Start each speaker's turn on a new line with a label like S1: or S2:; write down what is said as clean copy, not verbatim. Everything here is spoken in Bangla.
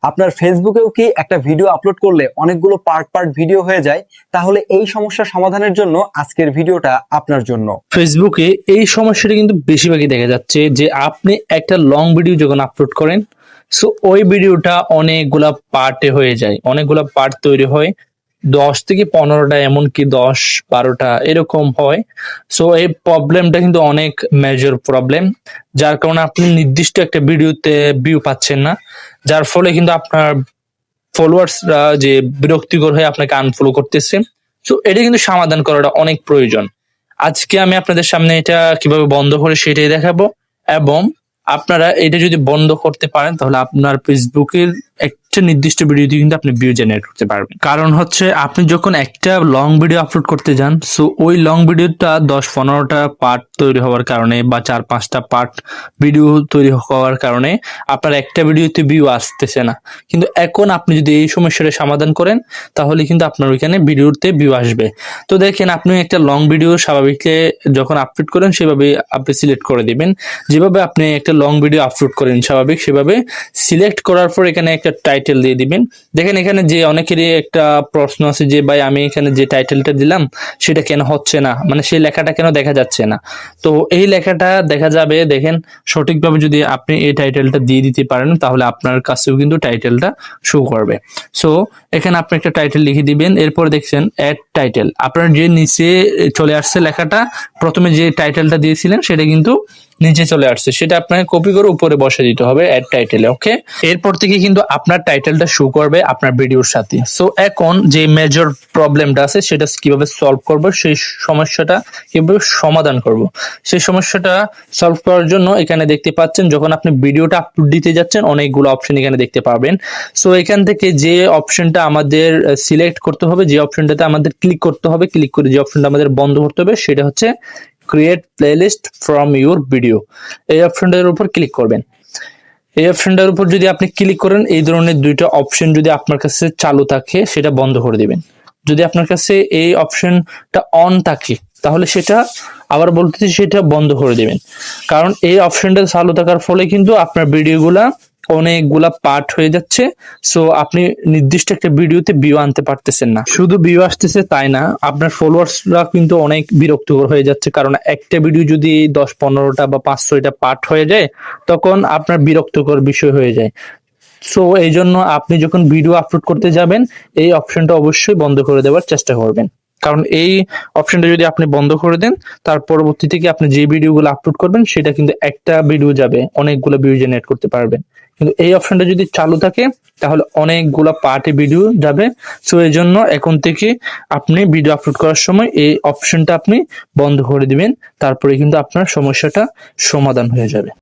S1: আপনার ফেসবুকেও কি একটা ভিডিও আপলোড করলে অনেকগুলো পার্ট পার্ট ভিডিও হয়ে যায়? তাহলে এই সমস্যা সমাধানের জন্য আজকের ভিডিওটা আপনার জন্য।
S2: ফেসবুকে এই সমস্যাটা কিন্তু বেশিরভাগই দেখা যাচ্ছে যে আপনি একটা লং ভিডিও যখন আপলোড করেন, সো ওই ভিডিওটা অনেকগুলা পার্টে হয়ে যায়, অনেকগুলা পার্ট তৈরি হয়, 10 থেকে 15টা, এমনকি 10-12টা এরকম হয়। সো এই প্রবলেমটা কিন্তু অনেক মেজর প্রবলেম, যার কারণে আপনি নির্দিষ্ট একটা ভিডিওতে ভিউ পাচ্ছেন না, যার ফলে কিন্তু আপনার ফলোয়ার্সরা যে বিরক্তিকর হয়ে আপনাকে আনফলো করতেছে। সো এটা কিন্তু সমাধান করাটা অনেক প্রয়োজন। আজকে আমি আপনাদের সামনে এটা কিভাবে বন্ধ করে সেটাই দেখাবো, এবং আপনারা এটা যদি বন্ধ করতে পারেন তাহলে আপনার ফেসবুকের একটা নির্দিষ্ট ভিডিওতে কিন্তু আপনি ভিউ জেনারেট করতে পারবেন। কারণ হচ্ছে আপনি যখন একটা লং ভিডিও আপলোড করতে যান, সো ওই লং ভিডিওটা 10-15টা পার্ট তৈরি হওয়ার কারণে বা 4-5টা পার্ট ভিডিও তৈরি হওয়ার কারণে আপনার একটা ভিডিওতে ভিউ আসতেছে না। কিন্তু এখন আপনি যদি এই সমস্যাটা সমাধান করেন তাহলে কিন্তু আপনার ওইখানে ভিডিওতে ভিউ আসবে। তো দেখেন, আপনি একটা লং ভিডিও স্বাভাবিককে যখন আপলোড করেন সেভাবে আপনি সিলেক্ট করে দিবেন। যেভাবে আপনি একটা লং ভিডিও আপলোড করেন স্বাভাবিক, সেভাবে সিলেক্ট করার পর এখানে একটা টাইটেল দিয়ে দিবেন। দেখেন এখানে যে অনেকেরই একটা প্রশ্ন আছে যে ভাই আমি এখানে যে টাইটেলটা দিলাম সেটা কেন হচ্ছে না, মানে সেই লেখাটা কেন দেখা যাচ্ছে না। তো এই লেখাটা দেখা যাবে, দেখেন সঠিকভাবে যদি আপনি এই টাইটেলটা দিয়ে দিতে পারেন তাহলে আপনার কাছেও কিন্তু টাইটেলটা শো করবে। সো এখানে আপনি একটা টাইটেল লিখে দিবেন, এরপর দেখছেন অ্যাড টাইটেল, আপনার যে নিচে চলে আসছে লেখাটা, প্রথমে যে টাইটেলটা দিয়েছিলেন সেটা কিন্তু নিচে চলে আসছে, সেটা আপনাকে কপি করে উপরে বসে দিতে হবে অ্যাড টাইটেলে। ওকে, এরপর থেকে কিন্তু আপনার টাইটেলটা শো করবে আপনার ভিডিওর সাথে। সো এখন যে মেজর প্রবলেমটা আছে সেটা কিভাবে সলভ করব, সেই সমস্যাটা কিভাবে সমাধান করব, সেই সমস্যাটা সলভ করার জন্য এখানে দেখতে পাচ্ছেন যখন আপনি ভিডিওটা আপলোড দিতে যাচ্ছেন অনেকগুলো অপশন এখানে দেখতে পাবেন। সো এখান থেকে যে অপশনটা আমাদের সিলেক্ট করতে হবে, যে অপশনটাতে আমাদের ক্লিক করতে হবে, ক্লিক করে যে অপশনটা আমাদের বন্ধ করতে হবে সেটা হচ্ছে create playlist from your video. এই অপশনটার উপর ক্লিক করবেন। এই অপশনটার উপর যদি আপনি ক্লিক করেন, এই ধরনের দুইটা অপশন যদি আপনার কাছে চালু থাকে সেটা বন্ধ করে দিবেন। যদি আপনার কাছে এই অপশনটা অন থাকে তাহলে সেটা, আবার বলতেছি, সেটা বন্ধ করে দিবেন। কারণ এই অপশনটা চালু থাকার ফলে কিন্তু আপনার ভিডিওগুলা অনেকগুলা পার্ট হয়ে যাচ্ছে। সো আপনি নির্দিষ্ট একটা ভিডিওতে ভিউ আনতে পারতেছেন না। শুধু ভিউ আসতেছে তাই না, আপনার ফলোয়ার্সরা কিন্তু অনেক বিরক্তিকর হয়ে যাচ্ছে, কারণ একটা ভিডিও যদি 10-15টা বা 5-6টা পার্ট হয়ে যায় তখন আপনার বিরক্তিকর বিষয় হয়ে যায়। সো এই জন্য আপনি যখন ভিডিও আপলোড করতে যাবেন এই অপশনটা অবশ্যই বন্ধ করে দেওয়ার চেষ্টা করবেন। কারণ এই অপশনটা যদি আপনি বন্ধ করে দেন, তার পরবর্তী থেকে আপনি যে ভিডিওগুলো আপলোড করবেন সেটা কিন্তু একটা ভিডিও যাবে, অনেকগুলো ভিউ জেনারেট করতে পারবেন। কিন্তু এই অপশনটা যদি চালু থাকে তাহলে অনেকগুলো পার্টে ভিডিও যাবে। সো এই জন্য এখন থেকে আপনি ভিডিও আপলোড করার সময় এই অপশনটা আপনি বন্ধ করে দিবেন, তারপরে কিন্তু আপনার সমস্যাটা সমাধান হয়ে যাবে।